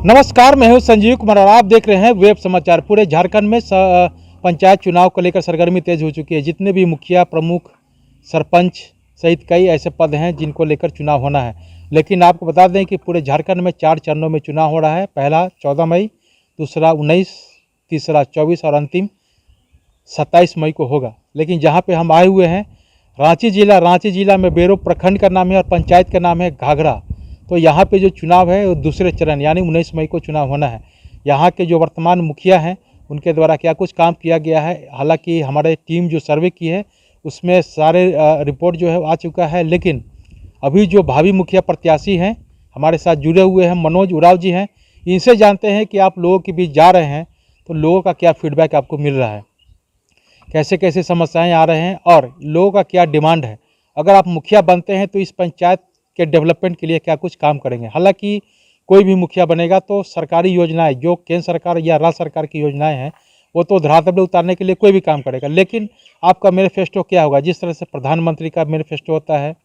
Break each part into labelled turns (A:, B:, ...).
A: नमस्कार, मैं हूं संजीव कुमार और आप देख रहे हैं वेब समाचार। पूरे झारखंड में पंचायत चुनाव को लेकर सरगर्मी तेज हो चुकी है। जितने भी मुखिया, प्रमुख, सरपंच सहित कई ऐसे पद हैं जिनको लेकर चुनाव होना है। लेकिन आपको बता दें कि पूरे झारखंड में 4 चरणों में चुनाव हो रहा है। पहला 14 मई, दूसरा 19, तीसरा 24 और अंतिम 27 मई को होगा। लेकिन जहाँ पे हम आए हुए हैं रांची जिला में बेरो प्रखंड का नाम है और पंचायत का नाम है घाघरा। तो यहाँ पे जो चुनाव है वो दूसरे चरण यानी 19 मई को चुनाव होना है। यहाँ के जो वर्तमान मुखिया हैं उनके द्वारा क्या कुछ काम किया गया है, हालांकि हमारे टीम जो सर्वे की है उसमें सारे रिपोर्ट जो है आ चुका है। लेकिन अभी जो भावी मुखिया प्रत्याशी हैं हमारे साथ जुड़े हुए हैं, मनोज उरांव जी हैं, इनसे जानते हैं कि आप लोगों के बीच जा रहे हैं तो लोगों का क्या फीडबैक आपको मिल रहा है, कैसे कैसे समस्याएं आ रहे हैं और लोगों का क्या डिमांड है। अगर आप मुखिया बनते हैं तो इस पंचायत के डेवलपमेंट के लिए क्या कुछ काम करेंगे। हालांकि कोई भी मुखिया बनेगा तो सरकारी योजनाएं जो केंद्र सरकार या राज्य सरकार की योजनाएं हैं वो तो धरातल पर उतारने के लिए कोई भी काम करेगा। लेकिन आपका मैनिफेस्टो क्या होगा। जिस तरह से प्रधानमंत्री का मैनिफेस्टो होता है,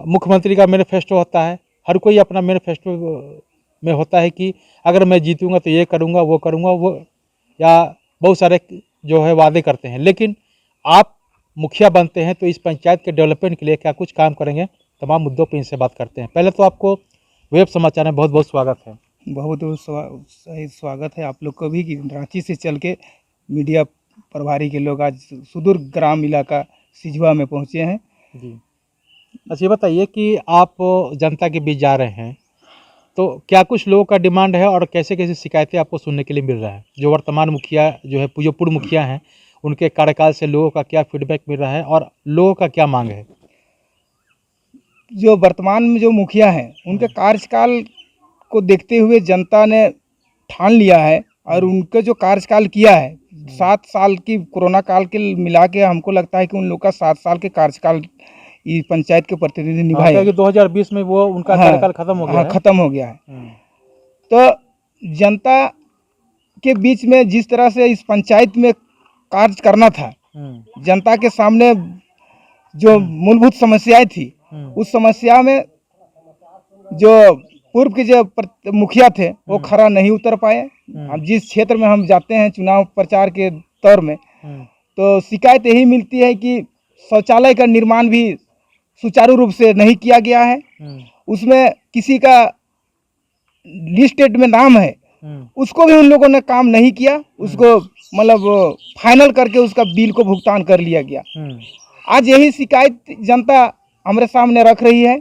A: मुख्यमंत्री का मैनिफेस्टो होता है, हर कोई अपना मैनिफेस्टो में होता है कि अगर मैं जीतूंगा तो ये करूँगा वो करूँगा, वो या बहुत सारे जो है वादे करते हैं। लेकिन आप मुखिया बनते हैं तो इस पंचायत के डेवलपमेंट के लिए क्या कुछ काम करेंगे, तमाम मुद्दों पर इनसे बात करते हैं। पहले तो आपको वेब समाचार में बहुत बहुत स्वागत है।
B: बहुत सही स्वागत है आप लोग को भी कि रांची से चल के मीडिया प्रभारी के लोग आज सुदूर ग्राम इलाका सिजवा में पहुंचे हैं
A: जी। अच्छा, ये बताइए कि आप जनता के बीच जा रहे हैं तो क्या कुछ लोगों का डिमांड है और कैसे कैसे शिकायतें आपको सुनने के लिए मिल रहा है। जो वर्तमान मुखिया जो है, जो पूर्व मुखिया हैं, उनके कार्यकाल से लोगों का क्या फीडबैक मिल रहा है और लोगों का क्या मांग है।
B: जो वर्तमान में जो मुखिया हैं उनके कार्यकाल को देखते हुए जनता ने ठान लिया है और उनका जो कार्यकाल किया है 7 साल की कोरोना काल के मिला के हमको लगता है कि उन लोग का 7 साल के कार्यकाल ये पंचायत के प्रतिनिधि निभाए।
A: क्योंकि 2020 में वो उनका कार्यकाल खत्म हो गया है।
B: खत्म हो गया है। तो जनता के बीच में जिस तरह से इस पंचायत में कार्य करना था, जनता के सामने जो मूलभूत समस्याएं थी उस समस्या में जो पूर्व के जो मुखिया थे वो खरा नहीं उतर पाए। अब जिस क्षेत्र में हम जाते हैं चुनाव प्रचार के तौर में तो शिकायत यही मिलती है कि शौचालय का निर्माण भी सुचारू रूप से नहीं किया गया है। उसमें किसी का लिस्टेड में नाम है उसको भी उन लोगों ने काम नहीं किया, उसको मतलब फाइनल करके उसका बिल को भुगतान कर लिया गया। आज यही शिकायत जनता हमारे सामने रख रही है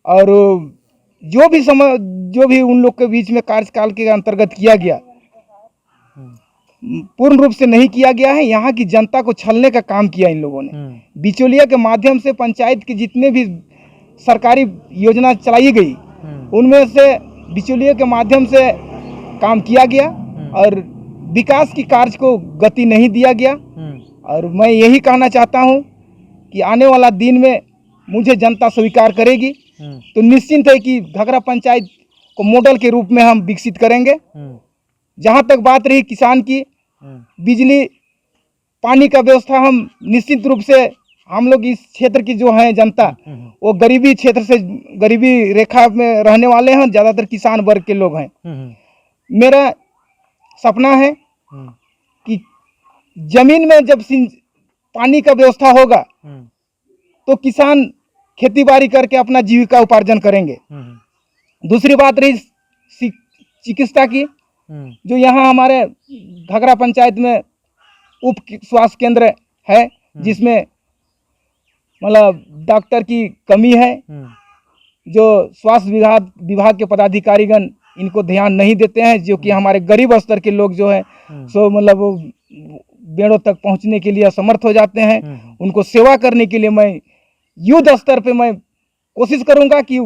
B: और जो भी उन लोग के बीच में कार्यकाल के अंतर्गत किया गया पूर्ण रूप से नहीं किया गया है। यहाँ की जनता को छलने का काम किया इन लोगों ने। बिचौलिया के माध्यम से पंचायत के जितने भी सरकारी योजना चलाई गई उनमें से बिचौलिया के माध्यम से काम किया गया और विकास की कार्य को गति नहीं दिया गया। और मैं यही कहना चाहता हूँ कि आने वाला दिन में मुझे जनता स्वीकार करेगी तो निश्चिंत है कि घाघरा पंचायत को मॉडल के रूप में हम विकसित करेंगे। जहाँ तक बात रही किसान की, बिजली पानी का व्यवस्था हम निश्चित रूप से हम लोग इस क्षेत्र की जो है जनता वो गरीबी क्षेत्र से गरीबी रेखा में रहने वाले हैं, ज़्यादातर किसान वर्ग के लोग हैं। मेरा सपना है कि जमीन में जब पानी का व्यवस्था होगा तो किसान खेती बाड़ी करके अपना जीविका उपार्जन करेंगे। दूसरी बात रही चिकित्सा की, जो यहाँ हमारे घाघरा पंचायत में उप स्वास्थ्य केंद्र है जिसमें मतलब डॉक्टर की कमी है। जो स्वास्थ्य विभाग के पदाधिकारीगण इनको ध्यान नहीं देते हैं, जो कि हमारे गरीब स्तर के लोग जो है सो मतलब बेड़ों तक पहुंचने के लिए असमर्थ हो जाते हैं। उनको सेवा करने के लिए मैं युद्ध स्तर पे मैं कोशिश करूंगा कि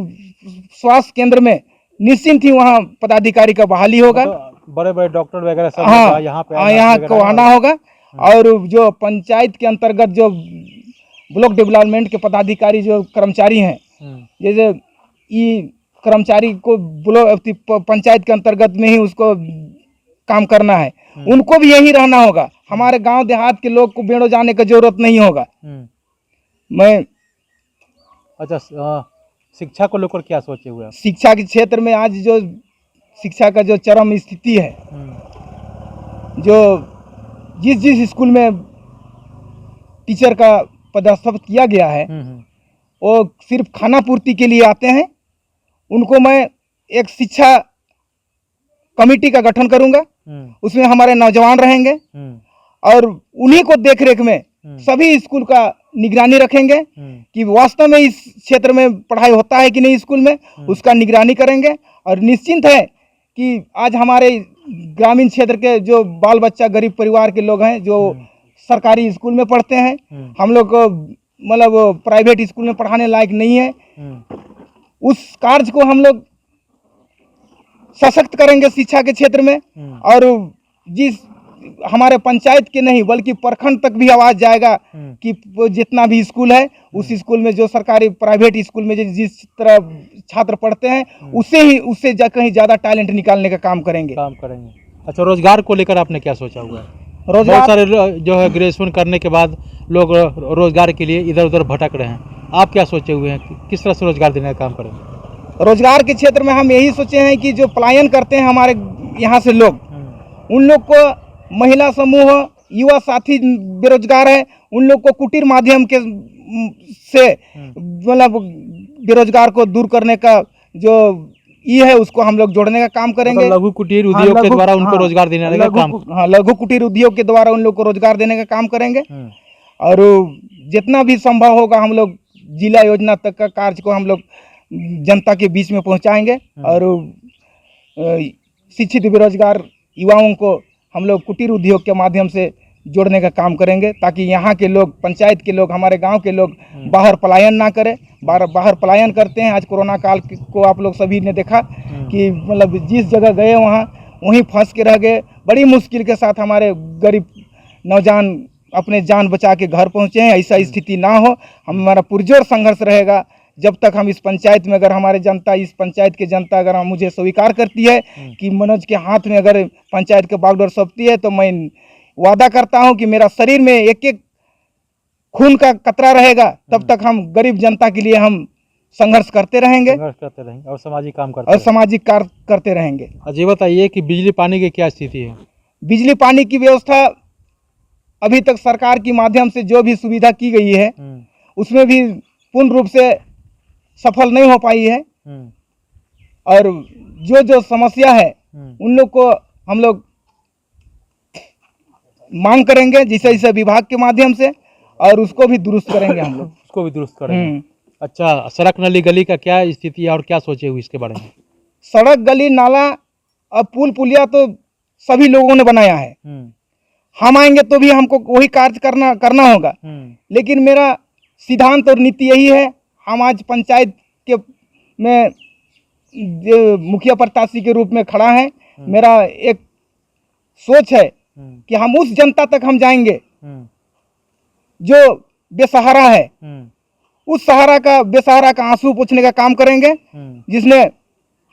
B: स्वास्थ्य केंद्र में निश्चिंत ही वहाँ पदाधिकारी का बहाली होगा।
A: तो बड़े बड़े डॉक्टर वगैरह सब
B: यहाँ को आना होगा। और जो पंचायत के अंतर्गत जो ब्लॉक डेवलपमेंट के पदाधिकारी जो कर्मचारी हैं, जैसे ये कर्मचारी को ब्लॉक पंचायत के अंतर्गत में ही उसको काम करना है, उनको भी यही रहना होगा। हमारे गांव देहात के लोग को बेड़ो जाने का जरूरत नहीं होगा। मैं
A: अच्छा, शिक्षा को लेकर क्या सोचे हुए हैं?
B: शिक्षा के क्षेत्र में आज जो शिक्षा का जो चरम स्थिति है, जो जिस जिस स्कूल में टीचर का पदस्थापित किया गया है वो सिर्फ खाना पूर्ति के लिए आते हैं। उनको मैं एक शिक्षा कमेटी का गठन करूंगा, उसमें हमारे नौजवान रहेंगे और उन्हीं को देखरेख में सभी स्कूल का निगरानी रखेंगे कि वास्तव में इस क्षेत्र में पढ़ाई होता है कि नहीं स्कूल में, उसका निगरानी करेंगे। और निश्चिंत है कि आज हमारे ग्रामीण क्षेत्र के जो बाल बच्चा गरीब परिवार के लोग हैं जो सरकारी स्कूल में पढ़ते हैं, हम लोग को मतलब प्राइवेट स्कूल में पढ़ाने लायक नहीं है, उस कार्य को हम लोग सशक्त करेंगे शिक्षा के क्षेत्र में। और जिस हमारे पंचायत के नहीं बल्कि प्रखंड तक भी आवाज जाएगा कि जितना भी स्कूल है उस स्कूल में जो सरकारी प्राइवेट स्कूल में जिस तरह छात्र पढ़ते हैं उससे कहीं ज्यादा टैलेंट निकालने का काम करेंगे।
A: अच्छा, रोजगार को लेकर आपने क्या सोचा हुआ है?
B: रोजगार
A: बहुत सारे जो है ग्रेजुएशन करने के बाद लोग रोजगार के लिए इधर उधर भटक रहे हैं, आप क्या सोचे हुए हैं कि किस तरह से रोजगार देने का काम करेंगे?
B: रोजगार के क्षेत्र में हम यही सोचे हैं कि जो पलायन करते हैं हमारे यहाँ से लोग, उन लोग को महिला समूह युवा साथी बेरोजगार है, उन लोग को कुटीर माध्यम के से मतलब बेरोजगार को दूर करने का जो ये है उसको हम लोग जोड़ने का काम करेंगे।
A: लघु कुटीर उद्योग के द्वारा उनको रोजगार देने का काम।
B: लघु कुटीर उद्योग के द्वारा उन लोग को रोजगार देने का काम करेंगे और जितना भी संभव होगा हम लोग जिला योजना तक का कार्य को हम लोग जनता के बीच में पहुंचाएंगे और शिक्षित बेरोजगार युवाओं को हम लोग कुटीर उद्योग के माध्यम से जोड़ने का काम करेंगे ताकि यहाँ के लोग, पंचायत के लोग, हमारे गांव के लोग बाहर पलायन ना करें। बाहर पलायन करते हैं। आज कोरोना काल को आप लोग सभी ने देखा कि मतलब जिस जगह गए वहीं फंस के रह गए। बड़ी मुश्किल के साथ हमारे गरीब नौजवान अपने जान बचा के घर पहुँचे हैं। ऐसा स्थिति ना हो, हमारा पुरजोर संघर्ष रहेगा जब तक हम इस पंचायत में, अगर हमारे जनता, इस पंचायत की जनता अगर मुझे स्वीकार करती है कि मनोज के हाथ में अगर पंचायत के बागडोर सौंपती है तो मैं वादा करता हूं कि मेरा शरीर में एक एक खून का कतरा रहेगा, तब तक हम गरीब जनता के लिए हम संघर्ष करते रहेंगे
A: और सामाजिक काम
B: कार्य करते रहेंगे।
A: अजय, बताइए कि बिजली पानी की क्या स्थिति है?
B: बिजली पानी की व्यवस्था अभी तक सरकार के माध्यम से जो भी सुविधा की गई है उसमें भी पूर्ण रूप से सफल नहीं हो पाई है और जो समस्या है उन लोग को हम लोग मांग करेंगे जिसे विभाग के माध्यम से और उसको भी दुरुस्त करेंगे हम लोग।
A: उसको भी दुरुस्त करेंगे। अच्छा, सड़क नाली गली का क्या स्थिति है और क्या सोचे हुए इसके बारे में?
B: सड़क गली नाला अब पुल पुलिया तो सभी लोगों ने बनाया है, हम आएंगे तो भी हमको वही कार्य करना होगा। लेकिन मेरा सिद्धांत और नीति यही है, हम आज पंचायत के में मुखिया प्रत्याशी के रूप में खड़ा है। मेरा एक सोच है कि हम उस जनता तक हम जाएंगे जो बेसहारा है, उस बेसहारा का आंसू पोंछने का काम करेंगे। जिसने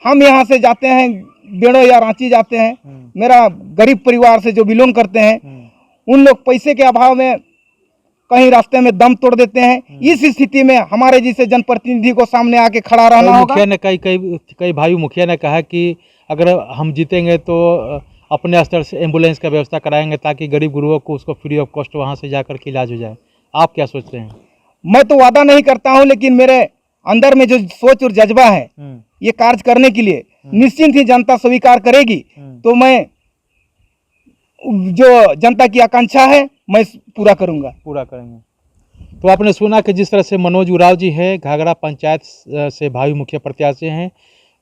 B: हम यहाँ से जाते हैं बेड़ो या रांची जाते हैं, मेरा गरीब परिवार से जो बिलोंग करते हैं, उन लोग पैसे के अभाव में कहीं रास्ते में दम तोड़ देते हैं। इस स्थिति में हमारे जैसे जनप्रतिनिधि को सामने आके खड़ा रहना होगा।
A: मुखिया ने कई भाई मुखिया ने कहा कि अगर हम जीतेंगे तो अपने स्तर से एम्बुलेंस का व्यवस्था कराएंगे ताकि गरीब गुरुओं को उसको फ्री ऑफ कॉस्ट वहाँ से जाकर के इलाज हो जाए। आप क्या सोचते हैं?
B: मैं तो वादा नहीं करता हूँ, लेकिन मेरे अंदर में जो सोच और जज्बा है ये कार्य करने के लिए निश्चिंत ही जनता स्वीकार करेगी तो मैं जो जनता की आकांक्षा है मैं पूरा करेंगे।
A: तो आपने सुना कि जिस तरह से मनोज उरांव जी है, घाघरा पंचायत से भावी मुखिया प्रत्याशी हैं,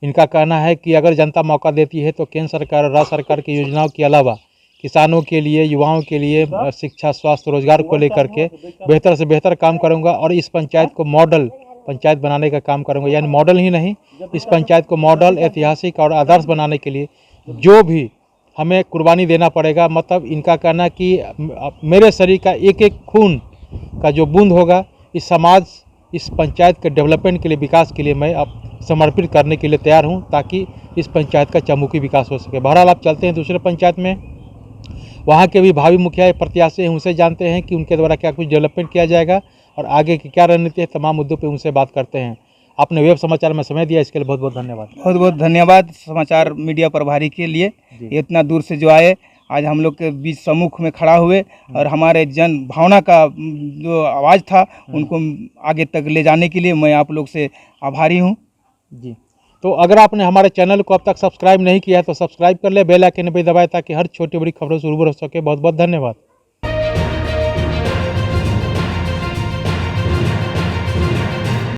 A: इनका कहना है कि अगर जनता मौका देती है तो केंद्र सरकार और राज्य सरकार की योजनाओं के अलावा किसानों के लिए, युवाओं के लिए, शिक्षा, स्वास्थ्य, रोजगार को लेकर के बेहतर से बेहतर काम करूंगा और इस पंचायत को मॉडल पंचायत बनाने का काम करूंगा। यानी मॉडल ही नहीं, इस पंचायत को मॉडल, ऐतिहासिक और आदर्श बनाने के लिए जो भी हमें कुर्बानी देना पड़ेगा। मतलब इनका कहना कि मेरे शरीर का एक एक खून का जो बूंद होगा इस समाज, इस पंचायत के डेवलपमेंट के लिए, विकास के लिए मैं अब समर्पित करने के लिए तैयार हूं ताकि इस पंचायत का चहुमुखी विकास हो सके। बहरहाल आप चलते हैं दूसरे पंचायत में, वहाँ के भी भावी मुखिया प्रत्याशी हैं, उनसे जानते हैं कि उनके द्वारा क्या कुछ डेवलपमेंट किया जाएगा और आगे की क्या रणनीति है। तमाम मुद्दों पर उनसे बात करते हैं। आपने वेब समाचार में समय दिया, इसके लिए बहुत बहुत धन्यवाद।
B: बहुत बहुत धन्यवाद समाचार मीडिया प्रभारी के लिए,
A: जी।
B: इतना दूर से जो आए, आज हम लोग के बीच सम्मुख में खड़ा हुए और हमारे जन भावना का जो आवाज़ था उनको आगे तक ले जाने के लिए मैं आप लोग से आभारी हूँ।
A: जी, तो अगर आपने हमारे चैनल को अब तक सब्सक्राइब नहीं किया है तो सब्सक्राइब कर ले, बेल आइकन भी दबाएं ताकि हर छोटी बड़ी खबरों से रूबरू हो सके। बहुत बहुत धन्यवाद।